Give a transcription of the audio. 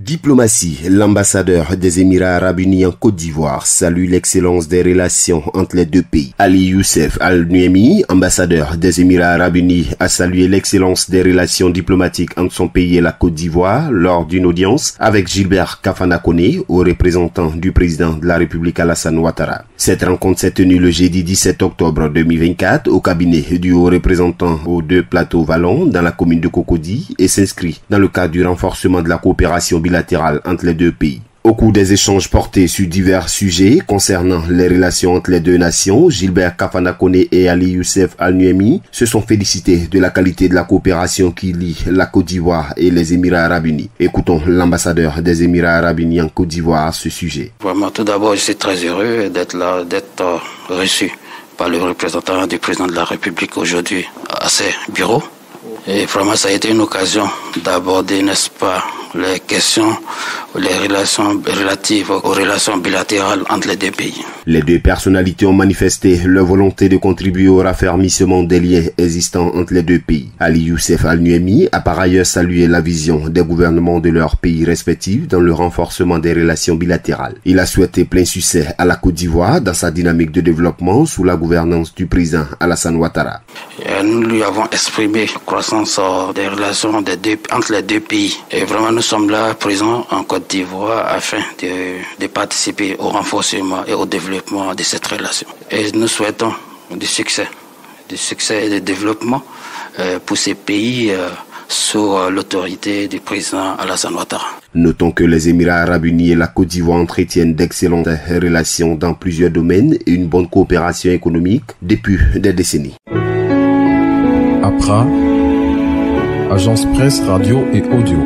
Diplomatie, l'ambassadeur des Émirats Arabes Unis en Côte d'Ivoire salue l'excellence des relations entre les deux pays. Ali Youssef Al-Nuemi, ambassadeur des Émirats Arabes Unis, a salué l'excellence des relations diplomatiques entre son pays et la Côte d'Ivoire lors d'une audience avec Gilbert Kafana Koné, haut représentant du président de la République Alassane Ouattara. Cette rencontre s'est tenue le jeudi 17 octobre 2024 au cabinet du haut représentant aux deux plateaux Vallon dans la commune de Cocody et s'inscrit dans le cadre du renforcement de la coopération bilatérale entre les deux pays. Au cours des échanges portés sur divers sujets concernant les relations entre les deux nations, Gilbert Kafana Koné et Ali Youssef Al-Nuemi se sont félicités de la qualité de la coopération qui lie la Côte d'Ivoire et les Émirats Arabes Unis. Écoutons l'ambassadeur des Émirats Arabes Unis en Côte d'Ivoire à ce sujet. Vraiment, tout d'abord, je suis très heureux d'être là, d'être reçu par le représentant du président de la République aujourd'hui à ses bureaux. Et vraiment, ça a été une occasion d'aborder, n'est-ce pas, les questions, les relations relatives aux relations bilatérales entre les deux pays. Les deux personnalités ont manifesté leur volonté de contribuer au raffermissement des liens existants entre les deux pays. Ali Youssef Al-Nuemi a par ailleurs salué la vision des gouvernements de leurs pays respectifs dans le renforcement des relations bilatérales. Il a souhaité plein succès à la Côte d'Ivoire dans sa dynamique de développement sous la gouvernance du président Alassane Ouattara. Nous lui avons exprimé la croissance des relations entre les deux pays. Et vraiment, nous sommes là présents en Côte d'Ivoire afin de participer au renforcement et au développement de cette relation. Et nous souhaitons du succès et du développement pour ces pays sous l'autorité du président Alassane Ouattara. Notons que les Émirats Arabes Unis et la Côte d'Ivoire entretiennent d'excellentes relations dans plusieurs domaines et une bonne coopération économique depuis des décennies. APRA, Agence Presse, Radio et Audio.